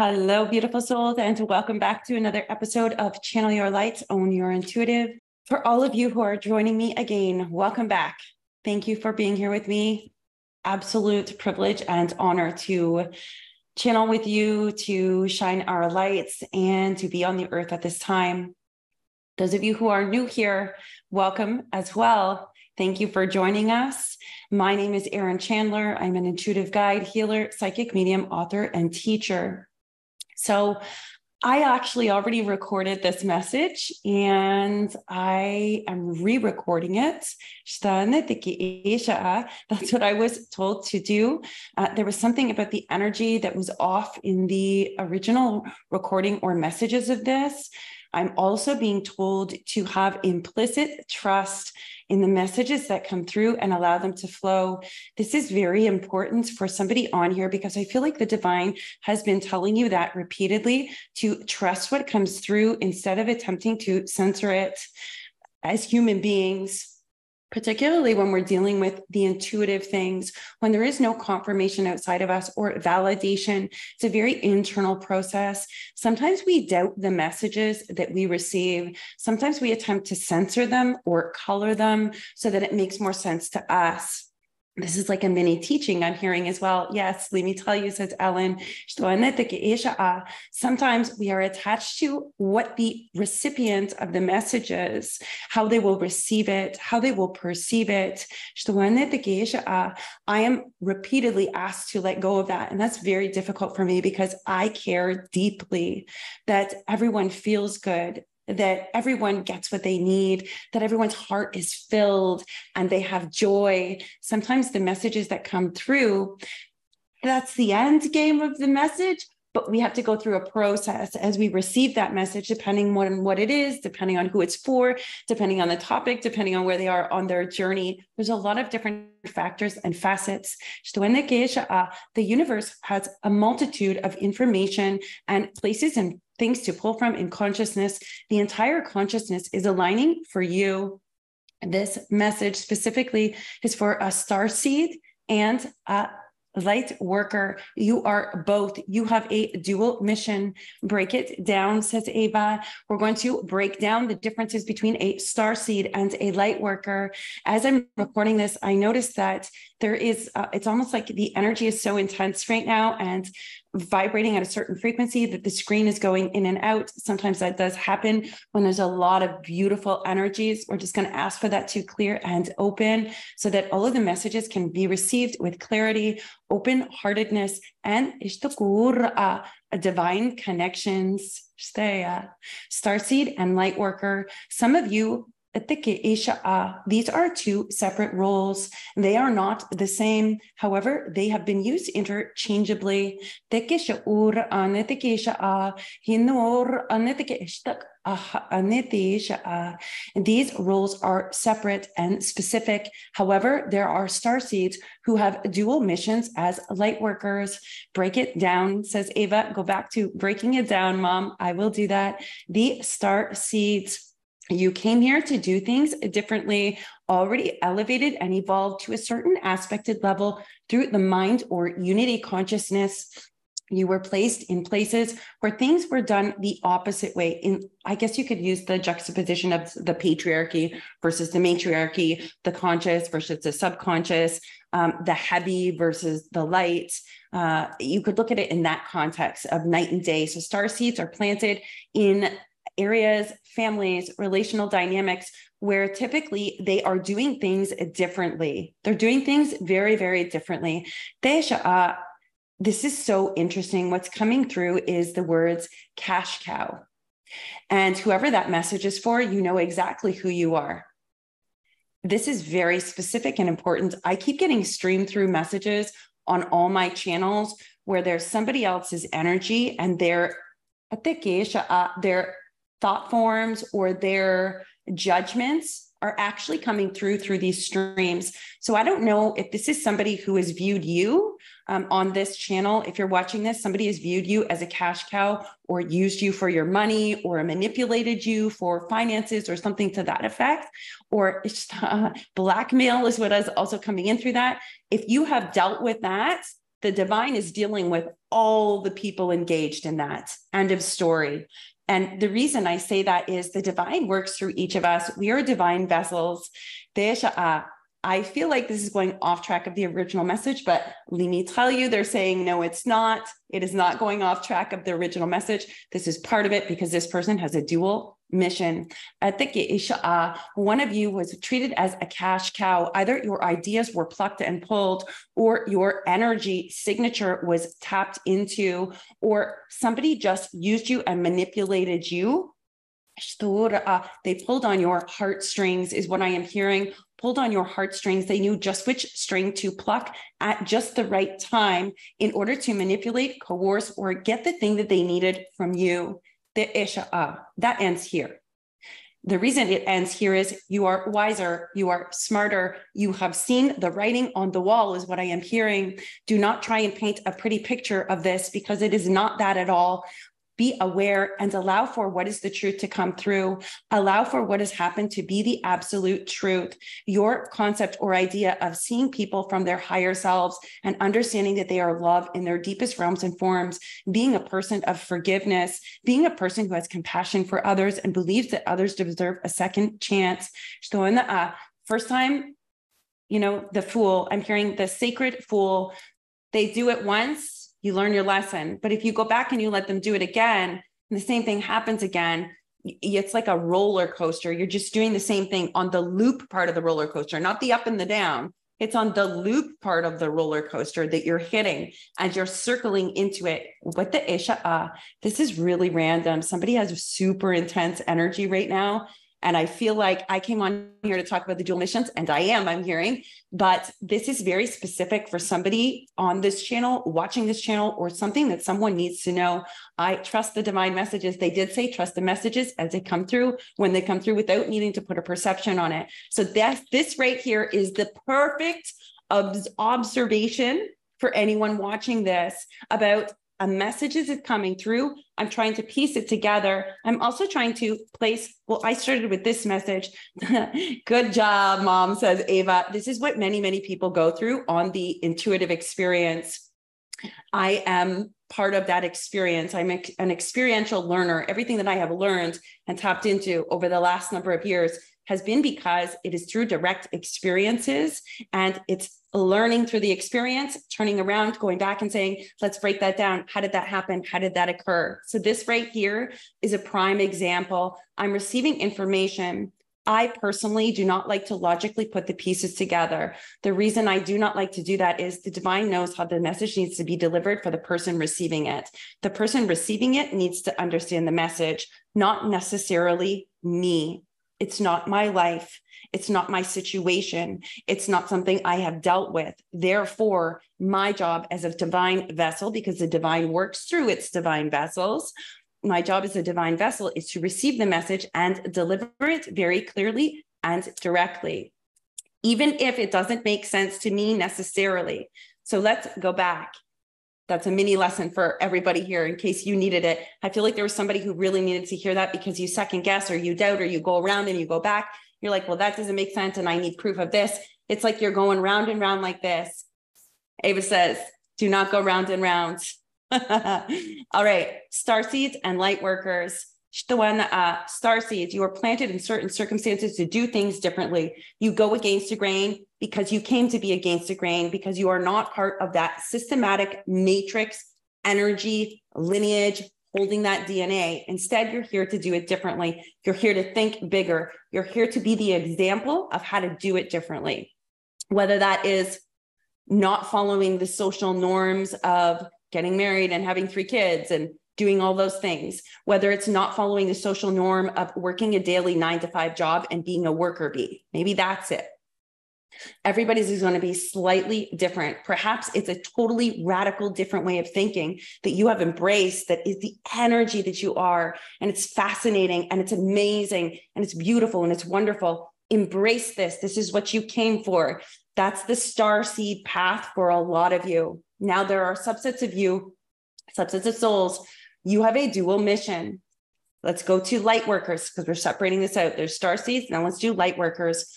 Hello, beautiful souls, and welcome back to another episode of Channel Your Light, Own Your Intuitive. For all of you who are joining me again, welcome back. Thank you for being here with me. Absolute privilege and honor to channel with you, to shine our lights, and to be on the earth at this time. Those of you who are new here, welcome as well. Thank you for joining us. My name is Erin Chandler. I'm an intuitive guide, healer, psychic medium, author, and teacher. So I actually already recorded this message and I am re-recording it. That's what I was told to do. There was something about the energy that was off in the original recording or messages of this. I'm also being told to have implicit trust in the messages that come through and allow them to flow. This is very important for somebody on here because I feel like the divine has been telling you that repeatedly, to trust what comes through instead of attempting to censor it. As human beings, particularly when we're dealing with the intuitive things, when there is no confirmation outside of us or validation, it's a very internal process. Sometimes we doubt the messages that we receive. Sometimes we attempt to censor them or color them so that it makes more sense to us. This is like a mini teaching I'm hearing as well. Yes, let me tell you, says Ellen. Sometimes we are attached to what the recipient of the message is, how they will receive it, how they will perceive it. I am repeatedly asked to let go of that. And that's very difficult for me because I care deeply that everyone feels good, that everyone gets what they need, that everyone's heart is filled and they have joy. Sometimes the messages that come through, that's the end game of the message, but we have to go through a process as we receive that message, depending on what it is, depending on who it's for, depending on the topic, depending on where they are on their journey. There's a lot of different factors and facets. The universe has a multitude of information and places and things to pull from in consciousness. The entire consciousness is aligning for you. This message specifically is for a starseed and a light worker. You are both. You have a dual mission. Break it down, says Ava. We're going to break down the differences between a starseed and a light worker. As I'm recording this, I noticed that there is, it's almost like the energy is so intense right now and vibrating at a certain frequency that the screen is going in and out. Sometimes that does happen when there's a lot of beautiful energies. We're just going to ask for that to clear and open so that all of the messages can be received with clarity, open-heartedness, and divine connections. Starseed and Lightworker. Some of you, these are two separate roles. They are not the same. However, they have been used interchangeably. These roles are separate and specific. However, there are starseeds who have dual missions as light workers. Break it down, says Ava. Go back to breaking it down, Mom. I will do that. The starseeds, you came here to do things differently, already elevated and evolved to a certain aspected level through the mind or unity consciousness. You were placed in places where things were done the opposite way. I guess you could use the juxtaposition of the patriarchy versus the matriarchy, the conscious versus the subconscious, the heavy versus the light. You could look at it in that context of night and day. So starseeds are planted in areas, families, relational dynamics, where typically they are doing things differently. They're doing things very, very differently. This is so interesting. What's coming through is the words cash cow. And whoever that message is for, you know exactly who you are. This is very specific and important. I keep getting streamed through messages on all my channels where there's somebody else's energy and their thought forms or their judgments are actually coming through these streams. So I don't know if this is somebody who has viewed you on this channel. If you're watching this, somebody has viewed you as a cash cow or used you for your money or manipulated you for finances or something to that effect, or blackmail is what is also coming in through that. If you have dealt with that, The divine is dealing with all the people engaged in that. End of story. And the reason I say that is the divine works through each of us. We are divine vessels. I feel like this is going off track of the original message, but let me tell you, they're saying, no, it's not. It is not going off track of the original message. This is part of it because this person has a dual mission. One of you was treated as a cash cow. Either your ideas were plucked and pulled, or your energy signature was tapped into, or somebody just used you and manipulated you. They pulled on your heartstrings is what I am hearing. Pulled on your heartstrings. They knew just which string to pluck at just the right time in order to manipulate, coerce, or get the thing that they needed from you. That ends here. The reason it ends here is you are wiser, you are smarter, you have seen the writing on the wall is what I am hearing. Do not try and paint a pretty picture of this because it is not that at all. Be aware and allow for what is the truth to come through. Allow for what has happened to be the absolute truth. Your concept or idea of seeing people from their higher selves and understanding that they are love in their deepest realms and forms, being a person of forgiveness, being a person who has compassion for others and believes that others deserve a second chance. First time, the fool, I'm hearing the sacred fool. They do it once. You learn your lesson. But if you go back and you let them do it again, and the same thing happens again, it's like a roller coaster. You're just doing the same thing on the loop part of the roller coaster, not the up and the down. It's on the loop part of the roller coaster that you're hitting and you're circling into it. What the Isha? This is really random. Somebody has super intense energy right now. And I feel like I came on here to talk about the dual missions, and I'm hearing, but this is very specific for somebody on this channel, watching this channel, or something that someone needs to know. I trust the divine messages. They did say, trust the messages as they come through, when they come through without needing to put a perception on it. So this right here is the perfect observation for anyone watching this about a message is coming through. I'm trying to piece it together. I'm also trying to place, I started with this message. Good job, Mom, says Ava. This is what many, many people go through on the intuitive experience. I am part of that experience. I'm an experiential learner. Everything that I have learned and tapped into over the last number of years has been because it is through direct experiences, and it's learning through the experience, turning around, going back and saying, let's break that down. How did that happen? How did that occur? So this right here is a prime example. I'm receiving information. I personally do not like to logically put the pieces together. The reason I do not like to do that is the divine knows how the message needs to be delivered for the person receiving it. The person receiving it needs to understand the message, not necessarily me. It's not my life. It's not my situation. It's not something I have dealt with. Therefore, my job as a divine vessel, because the divine works through its divine vessels, my job as a divine vessel is to receive the message and deliver it very clearly and directly, even if it doesn't make sense to me necessarily. So let's go back. That's a mini lesson for everybody here in case you needed it. I feel like there was somebody who really needed to hear that because you second guess or you doubt or you go around and you go back. You're like, well, that doesn't make sense and I need proof of this. It's like you're going round and round like this. Ava says, do not go round and round. All right, starseeds and light workers. Starseeds, you are planted in certain circumstances to do things differently. You go against the grain because you came to be against the grain, because you are not part of that systematic matrix, energy, lineage, holding that DNA. Instead, you're here to do it differently. You're here to think bigger. You're here to be the example of how to do it differently. Whether that is not following the social norms of getting married and having 3 kids and doing all those things, whether it's not following the social norm of working a daily 9-to-5 job and being a worker bee. Maybe that's it. Everybody's is going to be slightly different. Perhaps it's a totally radical different way of thinking that you have embraced, that is the energy that you are. And it's fascinating and it's amazing and it's beautiful and it's wonderful. Embrace this. This is what you came for. That's the starseed path for a lot of you. Now there are subsets of you, subsets of souls. You have a dual mission. Let's go to light workers because we're separating this out. There's starseeds. Now let's do light workers.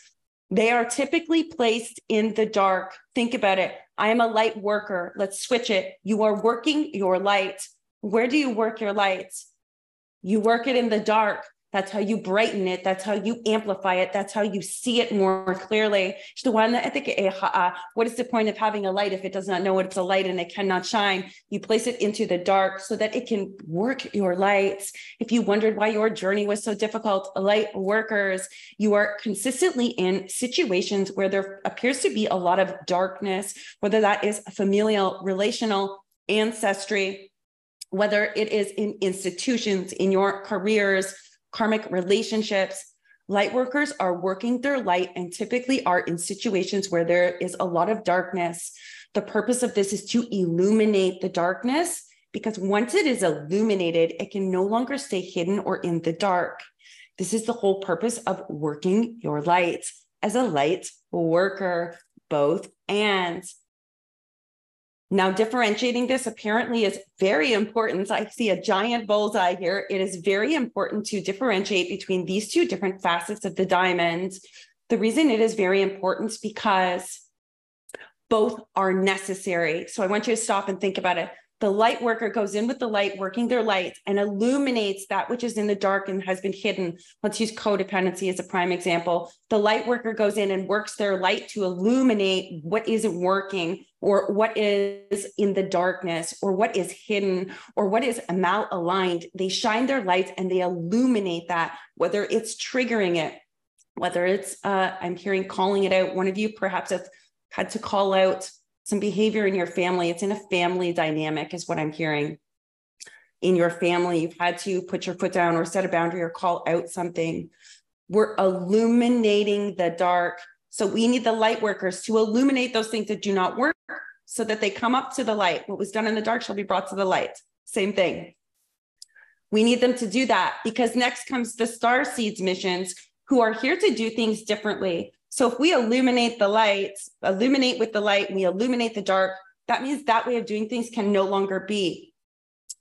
They are typically placed in the dark. Think about it. I am a light worker. Let's switch it. You are working your light. Where do you work your light? You work it in the dark. That's how you brighten it. That's how you amplify it. That's how you see it more clearly. What is the point of having a light if it does not know it's a light and it cannot shine? You place it into the dark so that it can work your lights. If you wondered why your journey was so difficult, light workers, you are consistently in situations where there appears to be a lot of darkness, whether that is familial, relational, ancestry, whether it is in institutions, in your careers, karmic relationships. Light workers are working their light and typically are in situations where there is a lot of darkness. The purpose of this is to illuminate the darkness, because once it is illuminated, it can no longer stay hidden or in the dark. This is the whole purpose of working your light as a light worker, both and. Now, differentiating this apparently is very important. I see a giant bullseye here. It is very important to differentiate between these two different facets of the diamond. The reason it is very important is because both are necessary. So I want you to stop and think about it. The light worker goes in with the light, working their light, and illuminates that which is in the dark and has been hidden. Let's use codependency as a prime example. The light worker goes in and works their light to illuminate what isn't working, or what is in the darkness, or what is hidden, or what is malaligned. They shine their lights and they illuminate that, whether it's triggering it, whether it's, I'm hearing calling it out. One of you perhaps have had to call out some behavior in your family. It's in a family dynamic is what I'm hearing. In your family, you've had to put your foot down or set a boundary or call out something. We're illuminating the dark. So we need the light workers to illuminate those things that do not work so that they come up to the light. What was done in the dark shall be brought to the light. Same thing. We need them to do that, because next comes the Starseeds missions, who are here to do things differently. So if we illuminate the light, illuminate with the light, we illuminate the dark, that means that way of doing things can no longer be.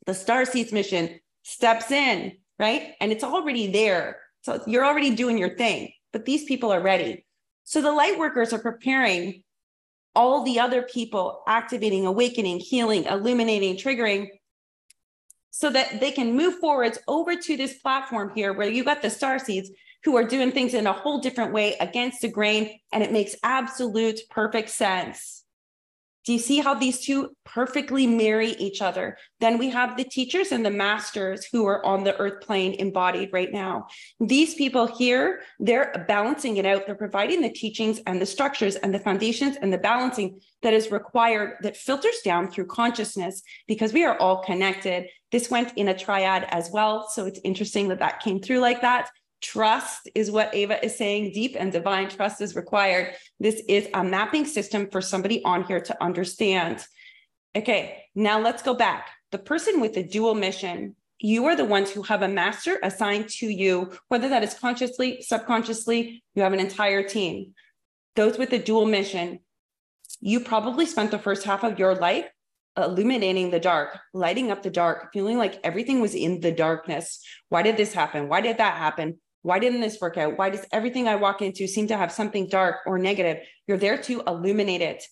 The Starseeds mission steps in, right? And it's already there. So you're already doing your thing, but these people are ready. So the light workers are preparing all the other people, activating, awakening, healing, illuminating, triggering, so that they can move forwards over to this platform here where you got the Starseeds who are doing things in a whole different way against the grain, and it makes absolute perfect sense. Do you see how these two perfectly marry each other? Then we have the teachers and the masters who are on the earth plane embodied right now. These people here, they're balancing it out. They're providing the teachings and the structures and the foundations and the balancing that is required, that filters down through consciousness, because we are all connected. This went in a triad as well. So it's interesting that that came through like that. Trust is what Ava is saying. Deep and divine trust is required. This is a mapping system for somebody on here to understand. Okay, now let's go back. The person with the dual mission, you are the ones who have a master assigned to you, whether that is consciously, subconsciously, you have an entire team. Those with the dual mission, you probably spent the first half of your life illuminating the dark, lighting up the dark, feeling like everything was in the darkness. Why did this happen? Why did that happen? Why didn't this work out? Why does everything I walk into seem to have something dark or negative? You're there to illuminate it.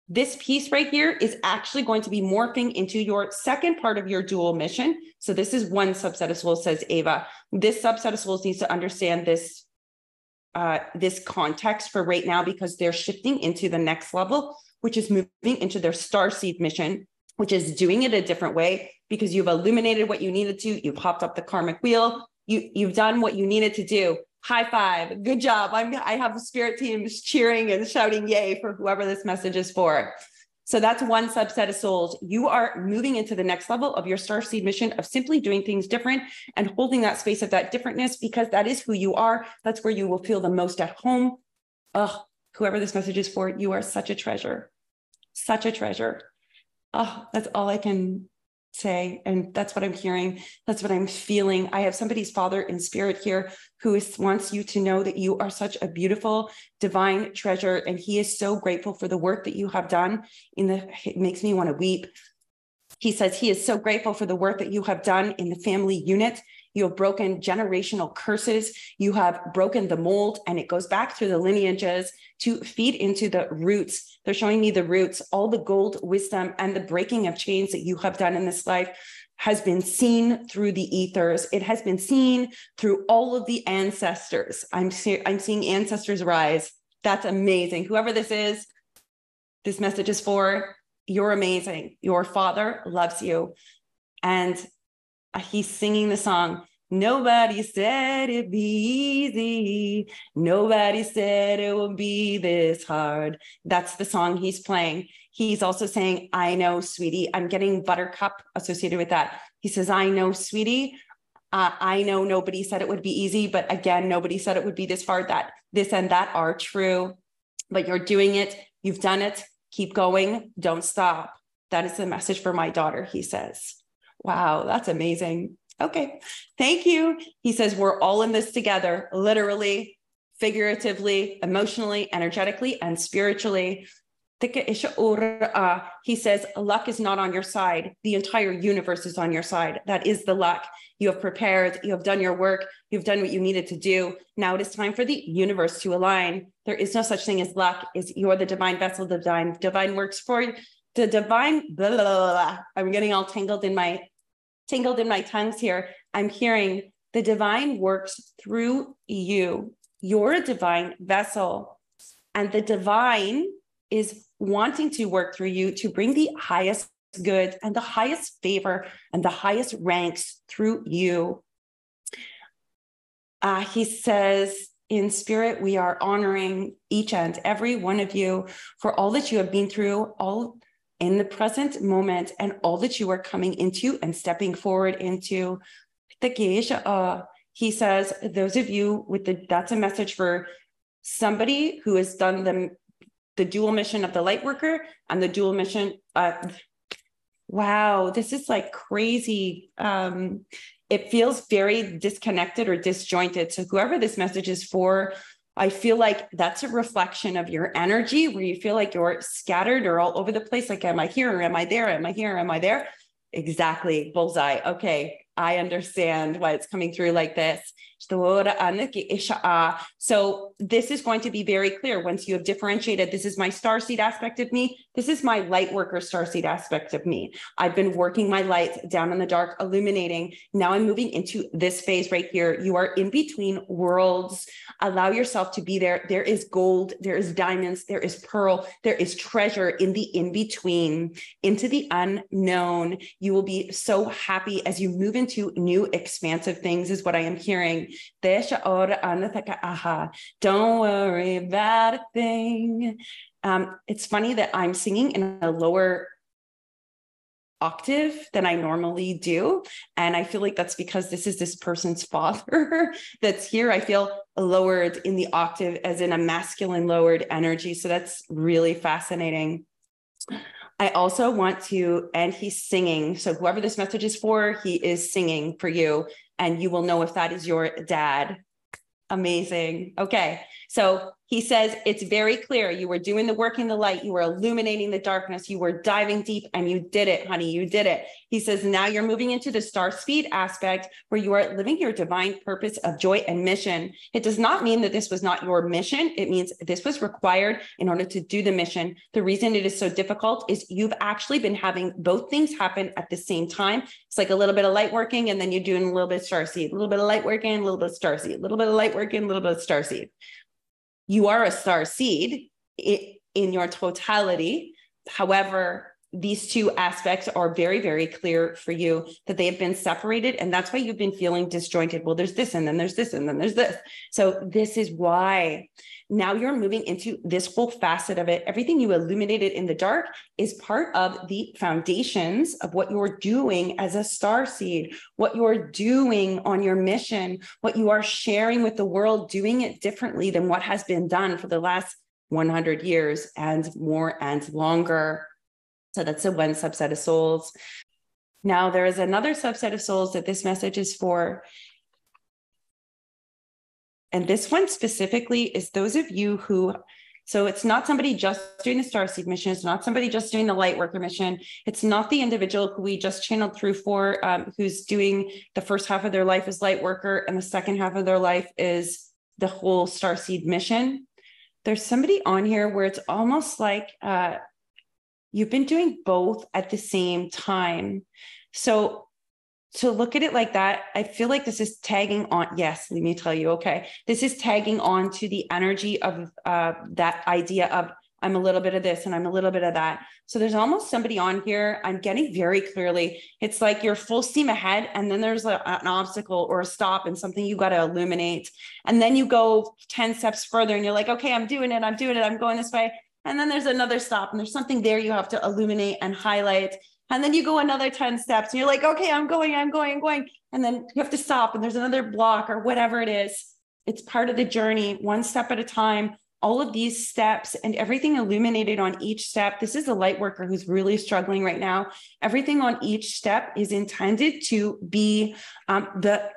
This piece right here is actually going to be morphing into your second part of your dual mission. So this is one subset of souls, says Ava. This subset of souls needs to understand this, this context for right now, because they're shifting into the next level, which is moving into their Starseed mission, which is doing it a different way, because you've illuminated what you needed to. You've hopped up the karmic wheel. You've done what you needed to do. High five. Good job. I have spirit teams cheering and shouting yay for whoever this message is for. So that's one subset of souls. You are moving into the next level of your Starseed mission of simply doing things different and holding that space of that differentness, because that is who you are. That's where you will feel the most at home. Oh, whoever this message is for, you are such a treasure. Such a treasure. Oh, that's all I can say. And that's what I'm hearing. That's what I'm feeling. I have somebody's father in spirit here who wants you to know that you are such a beautiful, divine treasure. And he is so grateful for the work that you have done it makes me want to weep. He says he is so grateful for the work that you have done in the family unit You have broken generational curses. You have broken the mold, and it goes back through the lineages to feed into the roots. They're showing me the roots, all the gold wisdom and the breaking of chains that you have done in this life has been seen through the ethers. It has been seen through all of the ancestors. I'm seeing ancestors rise. That's amazing. Whoever this message is for, you're amazing. Your father loves you. And he's singing the song, nobody said it'd be easy. Nobody said it would be this hard. That's the song he's playing. He's also saying, I know, sweetie. I'm getting buttercup associated with that. He says, I know, sweetie. I know nobody said it would be easy, but again, nobody said it would be this hard. That this and that are true, but you're doing it. You've done it. Keep going. Don't stop. That is the message for my daughter, he says. Wow, that's amazing. Okay, thank you. He says, we're all in this together, literally, figuratively, emotionally, energetically, and spiritually. He says, luck is not on your side. The entire universe is on your side. That is the luck. You have prepared. You have done your work. You've done what you needed to do. Now it is time for the universe to align. There is no such thing as luck. You're the divine vessel. The divine works for you. The divine, blah, blah, blah, blah. I'm getting all tangled in my tongues here. I'm hearing the divine works through you. You're a divine vessel. And the divine is wanting to work through you to bring the highest good and the highest favor and the highest ranks through you. He says, in spirit, we are honoring each and every one of you for all that you have been through, all in the present moment, and all that you are coming into and stepping forward into. He says, those of you that's a message for somebody who has done the dual mission of the Lightworker and the dual mission. Wow, this is like crazy. It feels very disconnected or disjointed. So whoever this message is for, I feel like that's a reflection of your energy where you feel like you're scattered or all over the place. Like, am I here? Or am I there? Am I here? Am I there? Exactly. Bullseye. Okay. I understand why it's coming through like this. So this is going to be very clear once you have differentiated. This is my starseed aspect of me. This is my Lightworker starseed aspect of me. I've been working my light down in the dark, illuminating. Now I'm moving into this phase right here. You are in between worlds. Allow yourself to be there. There is gold, there is diamonds, there is pearl, there is treasure in the in-between, into the unknown. You will be so happy as you move into new expansive things is what I am hearing. Don't worry about a thing. It's funny that I'm singing in a lower octave than I normally do. And I feel like that's because this is this person's father that's here. I feel lowered in the octave as in a masculine lowered energy. So that's really fascinating. I also want to, and he's singing. So whoever this message is for, he is singing for you, and you will know if that is your dad. Amazing. Okay. So he says, it's very clear. You were doing the work in the light. You were illuminating the darkness. You were diving deep, and you did it, honey. You did it. He says, now you're moving into the star speed aspect where you are living your divine purpose of joy and mission. It does not mean that this was not your mission. It means this was required in order to do the mission. The reason it is so difficult is you've actually been having both things happen at the same time. It's like a little bit of light working, and then you're doing a little bit of starseed, a little bit of light working, a little bit of starseed, a little bit of light working, a little bit of starseed. You are a star seed in your totality. However, these two aspects are very, very clear for you that they have been separated. And that's why you've been feeling disjointed. Well, there's this, and then there's this, and then there's this. So this is why now you're moving into this whole facet of it. Everything you illuminated in the dark is part of the foundations of what you're doing as a star seed, what you're doing on your mission, what you are sharing with the world, doing it differently than what has been done for the last 100 years and more and longer. So that's the one subset of souls. Now there is another subset of souls that this message is for. And this one specifically is those of you who So it's not somebody just doing the Starseed mission. It's not somebody just doing the Lightworker mission. It's not the individual who we just channeled through for, who's doing the first half of their life as Lightworker and the second half of their life is the whole Starseed mission. There's somebody on here where it's almost like you've been doing both at the same time. So to look at it like that, I feel like this is tagging on. Yes, let me tell you. Okay. This is tagging on to the energy of that idea of I'm a little bit of this and I'm a little bit of that. So there's almost somebody on here. I'm getting very clearly. It's like you're full steam ahead. And then there's an obstacle or a stop and something you got to illuminate. And then you go 10 steps further and you're like, okay, I'm doing it. I'm going this way. And then there's another stop and there's something there you have to illuminate and highlight. And then you go another 10 steps and you're like, okay, I'm going. And then you have to stop and there's another block or whatever it is. It's part of the journey, one step at a time, all of these steps and everything illuminated on each step. This is a light worker who's really struggling right now. Everything on each step is intended to be the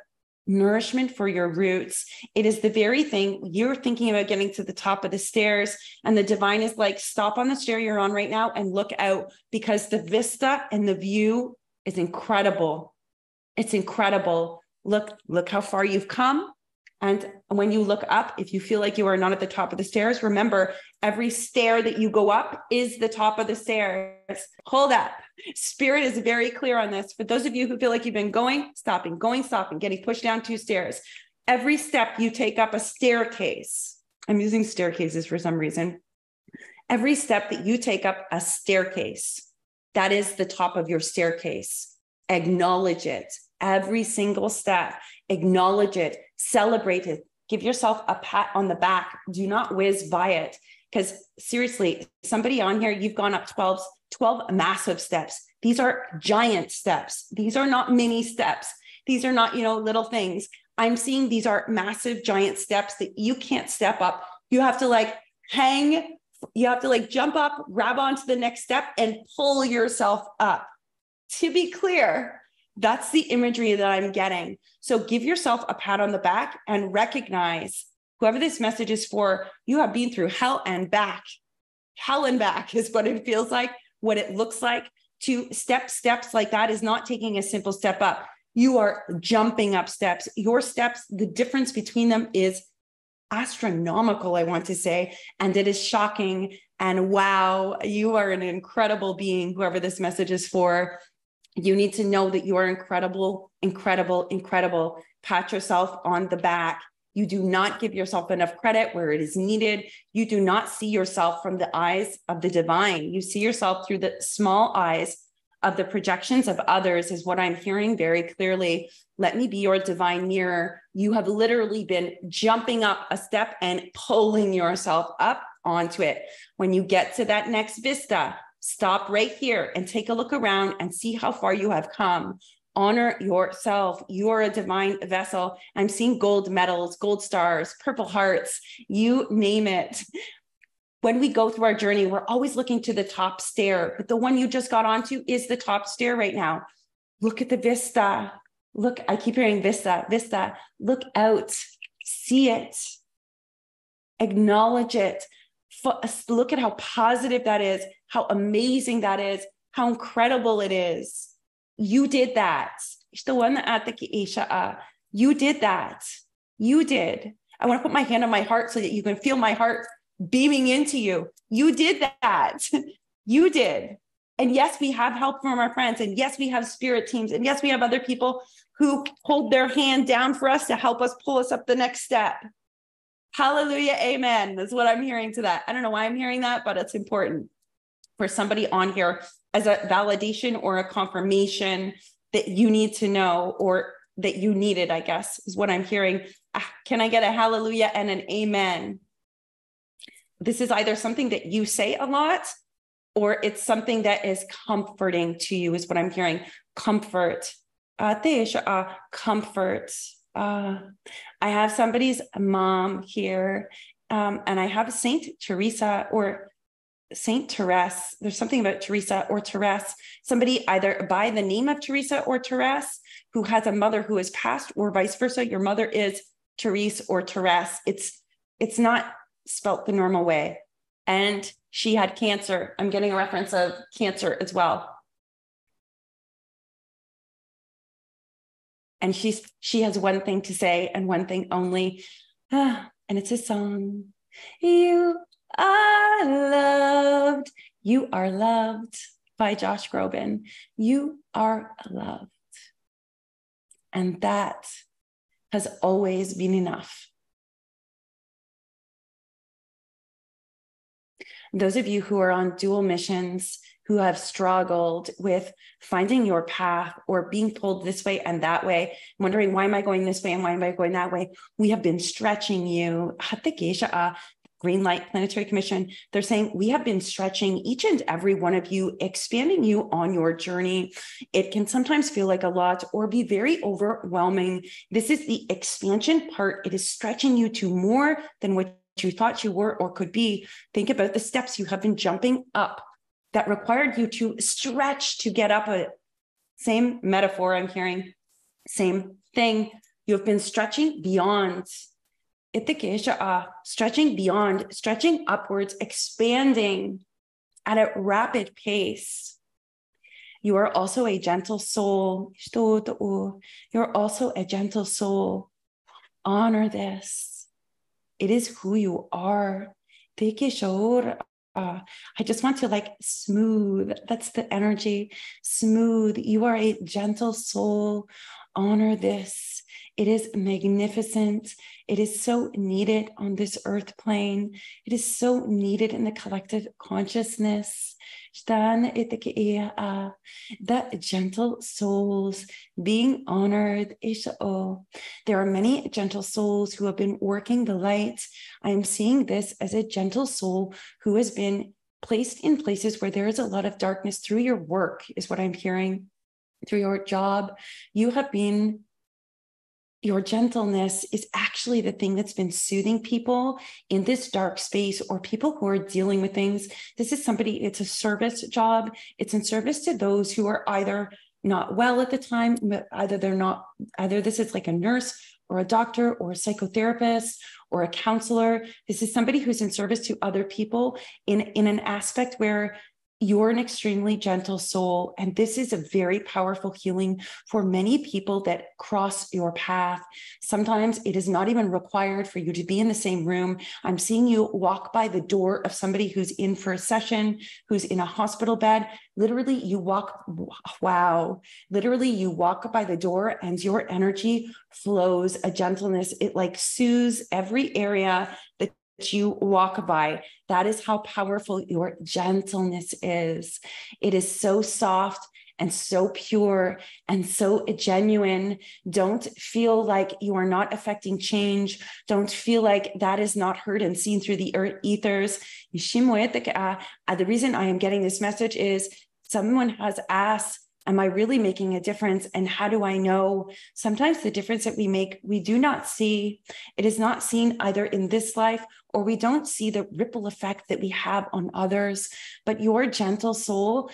nourishment for your roots. It is the very thing you're thinking about getting to the top of the stairs, and the divine is like, stop on the stair you're on right now and look out, because the vista and the view is incredible. It's incredible. Look how far you've come. And when you look up, if you feel like you are not at the top of the stairs, remember, every stair that you go up is the top of the stairs. Hold up. Spirit is very clear on this. For those of you who feel like you've been going, stopping, getting pushed down 2 stairs. Every step you take up a staircase. I'm using staircases for some reason. Every step that you take up a staircase, that is the top of your staircase. Acknowledge it. Every single step, acknowledge it, celebrate it, give yourself a pat on the back. Do not whiz by it. Because seriously, somebody on here, you've gone up 12 massive steps. These are giant steps. These are not mini steps. These are not, little things. I'm seeing these are massive, giant steps that you can't step up. You have to jump up, grab onto the next step and pull yourself up. To be clear, that's the imagery that I'm getting. So give yourself a pat on the back and recognize whoever this message is for, you have been through hell and back. Hell and back is what it feels like, what it looks like. To steps like that is not taking a simple step up. You are jumping up steps. Your steps, the difference between them is astronomical, I want to say, and it is shocking. And wow, you are an incredible being, whoever this message is for. You need to know that you are incredible, incredible, incredible. Pat yourself on the back. You do not give yourself enough credit where it is needed. You do not see yourself from the eyes of the divine. You see yourself through the small eyes of the projections of others, is what I'm hearing very clearly. Let me be your divine mirror. You have literally been jumping up a step and pulling yourself up onto it. When you get to that next vista, stop right here and take a look around and see how far you have come. Honor yourself. You are a divine vessel. I'm seeing gold medals, gold stars, purple hearts, you name it. When we go through our journey, we're always looking to the top stair, but the one you just got onto is the top stair right now. Look at the vista. Look, I keep hearing vista, vista. Look out, see it, acknowledge it. Look at how positive that is, how amazing that is, how incredible it is. You did that. You did that. You did. I want to put my hand on my heart so that you can feel my heart beaming into you. You did that. You did. And yes, we have help from our friends. And yes, we have spirit teams. And yes, we have other people who hold their hand down for us to help us pull us up the next step. Hallelujah. Amen. That's what I'm hearing to that. I don't know why I'm hearing that, but it's important for somebody on here as a validation or a confirmation that you need to know, or that you needed, I guess, is what I'm hearing. Can I get a hallelujah and an amen? This is either something that you say a lot, or it's something that is comforting to you, is what I'm hearing. Comfort. Comfort. I have somebody's mom here, and I have Saint Teresa or Saint Therese. There's something about Teresa or Therese, somebody either by the name of Teresa or Therese who has a mother who has passed, or vice versa. Your mother is Therese or Therese. It's not spelt the normal way. and she had cancer. I'm getting a reference of cancer as well. And she has one thing to say and one thing only. And it's a song. You are loved. You are loved, by Josh Groban. You are loved. And that has always been enough. Those of you who are on dual missions, who have struggled with finding your path or being told this way and that way, wondering, why am I going this way and why am I going that way? We have been stretching you. Green Light Planetary Commission, they're saying we have been stretching each and every one of you, expanding you on your journey. It can sometimes feel like a lot or be very overwhelming. This is the expansion part. It is stretching you to more than what you thought you were or could be. Think about the steps you have been jumping up that required you to stretch to get up a same metaphor I'm hearing, same thing. You've been stretching beyond. Stretching beyond, stretching upwards, expanding at a rapid pace. You are also a gentle soul. You're also a gentle soul. Honor this. It is who you are. I just want to smooth. That's the energy. Smooth. You are a gentle soul. Honor this. It is magnificent. It is so needed on this earth plane. It is so needed in the collective consciousness. The gentle souls being honored. There are many gentle souls who have been working the light. I am seeing this as a gentle soul who has been placed in places where there is a lot of darkness through your work, is what I'm hearing, through your job. Your gentleness is actually the thing that's been soothing people in this dark space, or people who are dealing with things. This is it's a service job. It's in service to those who are either not well at the time, but either this is like a nurse or a doctor or a psychotherapist or a counselor. This is somebody who's in service to other people in an aspect where you're an extremely gentle soul, and this is a very powerful healing for many people that cross your path. Sometimes it is not even required for you to be in the same room. I'm seeing you walk by the door of somebody who's in for a session, who's in a hospital bed. Literally, you walk by the door and your energy flows a gentleness. It soothes every area that you walk by. That is how powerful your gentleness is. It is so soft and so pure and so genuine. Don't feel like you are not affecting change. Don't feel like that is not heard and seen through the ethers. The reason I am getting this message is someone has asked, am I really making a difference? And how do I know? Sometimes the difference that we make, we do not see. It is not seen either in this life, or we don't see the ripple effect that we have on others. But your gentle soul,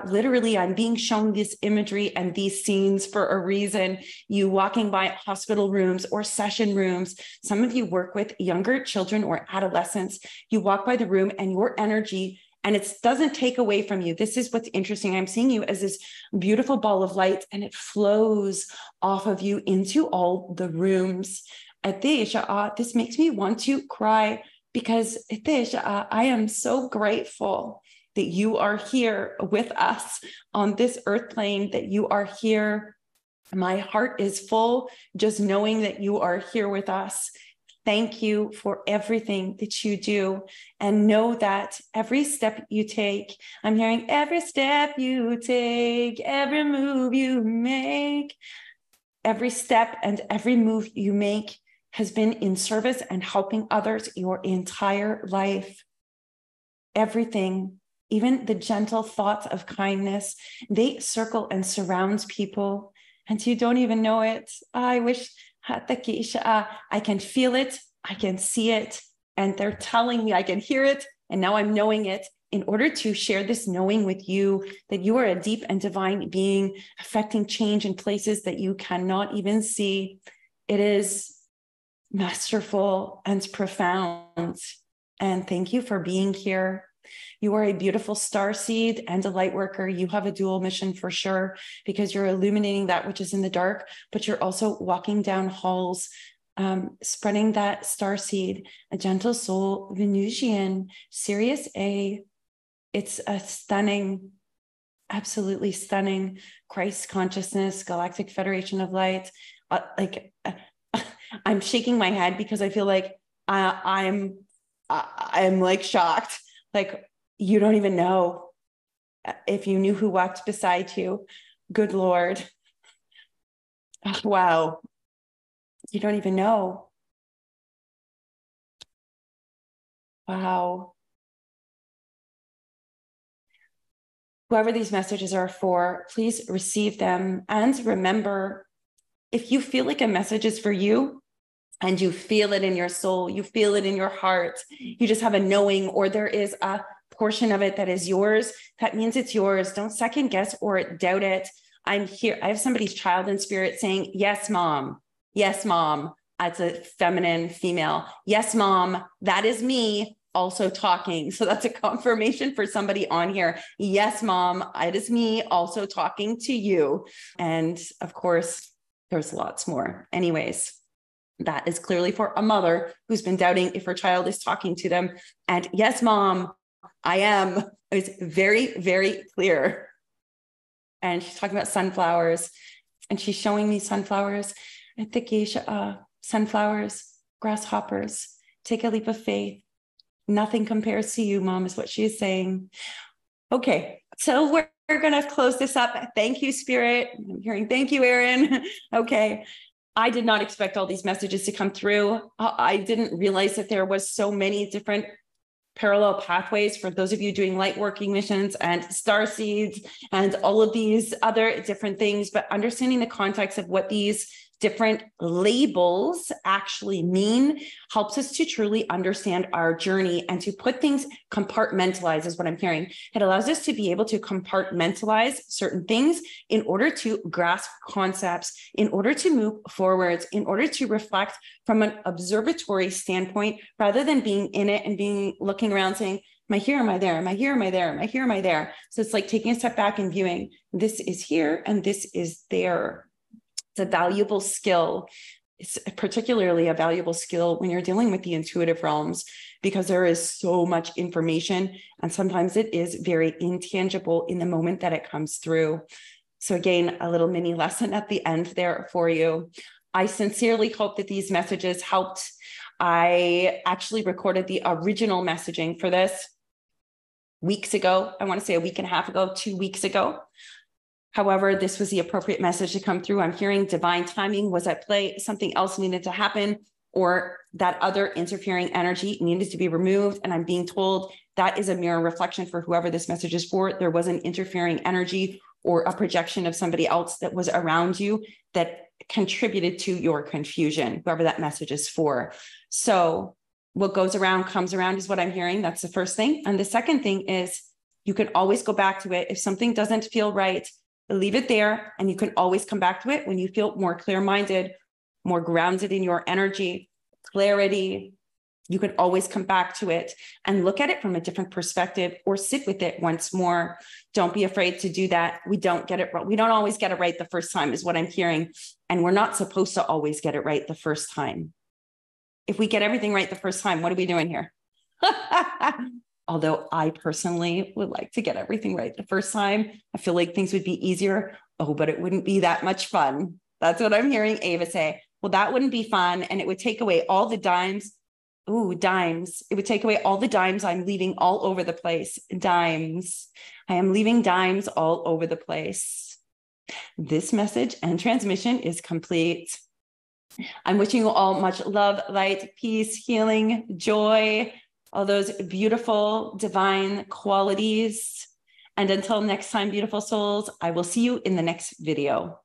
literally, I'm being shown this imagery and these scenes for a reason. You walking by hospital rooms or session rooms. Some of you work with younger children or adolescents. You walk by the room and your energy, and it doesn't take away from you. This is what's interesting. I'm seeing you as this beautiful ball of light, and it flows off of you into all the rooms. This makes me want to cry, because I am so grateful that you are here with us on this earth plane, that you are here. My heart is full just knowing that you are here with us. Thank you for everything that you do, and know that every step you take, I'm hearing every step you take, every move you make, every step and every move you make has been in service and helping others your entire life. Everything, even the gentle thoughts of kindness, they circle and surround people, and you don't even know it. I wish I can feel it, I can see it, and they're telling me I can hear it, and now I'm knowing it. In order to share this knowing with you, that you are a deep and divine being affecting change in places that you cannot even see. It is masterful and profound. And thank you for being here. You are a beautiful star seed and a light worker. You have a dual mission for sure, because you're illuminating that which is in the dark, but you're also walking down halls, spreading that star seed, a gentle soul, Venusian, Sirius A. It's a stunning, absolutely stunning Christ consciousness, Galactic Federation of Light. I'm shaking my head because I feel like I'm like shocked. Like, you don't even know if you knew who walked beside you. Good Lord. Oh, wow. You don't even know. Wow. Whoever these messages are for, please receive them. And remember, if you feel like a message is for you, and you feel it in your soul, you feel it in your heart, you just have a knowing, or there is a portion of it that is yours, that means it's yours. Don't second guess or doubt it. I'm here. I have somebody's child in spirit saying, yes, mom. Yes, mom. That's a feminine female. Yes, mom. That is me also talking. So that's a confirmation for somebody on here. Yes, mom. It is me also talking to you. And of course, there's lots more. Anyways, that is clearly for a mother who's been doubting if her child is talking to them. And yes, mom, I am. It's very, very clear. And she's talking about sunflowers, and she's showing me sunflowers at the geisha, sunflowers, grasshoppers. Take a leap of faith. Nothing compares to you, mom, is what she is saying. Okay, so we're going to close this up. Thank you, Spirit. I'm hearing thank you, Erin. Okay. I did not expect all these messages to come through. I didn't realize that there was so many different parallel pathways for those of you doing light working missions and star seeds and all of these other different things, but understanding the context of what these different labels actually mean helps us to truly understand our journey and to put things, compartmentalize is what I'm hearing. It allows us to be able to compartmentalize certain things in order to grasp concepts, in order to move forwards, in order to reflect from an observatory standpoint, rather than being in it and looking around saying, am I here? Am I there? Am I here? Am I there? Am I here? Am I there? So it's like taking a step back and viewing, this is here and this is there. It's a valuable skill. It's particularly a valuable skill when you're dealing with the intuitive realms, because there is so much information and sometimes it is very intangible in the moment that it comes through. So again, a little mini lesson at the end there for you. I sincerely hope that these messages helped. I actually recorded the original messaging for this weeks ago. I want to say a week and a half ago, 2 weeks ago. However, this was the appropriate message to come through. I'm hearing divine timing was at play. Something else needed to happen, or that other interfering energy needed to be removed. And I'm being told that is a mirror reflection for whoever this message is for. There was an interfering energy or a projection of somebody else that was around you that contributed to your confusion, whoever that message is for. So what goes around comes around is what I'm hearing. That's the first thing. And the second thing is you can always go back to it. If something doesn't feel right, leave it there, and you can always come back to it when you feel more clear-minded, more grounded in your energy, clarity. You can always come back to it and look at it from a different perspective, or sit with it once more. Don't be afraid to do that. We don't get it right. We don't always get it right the first time is what I'm hearing. And we're not supposed to always get it right the first time. If we get everything right the first time, what are we doing here? Although I personally would like to get everything right the first time. I feel like things would be easier. Oh, but it wouldn't be that much fun. That's what I'm hearing Ava say. Well, that wouldn't be fun. And it would take away all the dimes. Ooh, dimes. It would take away all the dimes I'm leaving all over the place. Dimes. I am leaving dimes all over the place. This message and transmission is complete. I'm wishing you all much love, light, peace, healing, joy, all those beautiful divine qualities. And until next time, beautiful souls, I will see you in the next video.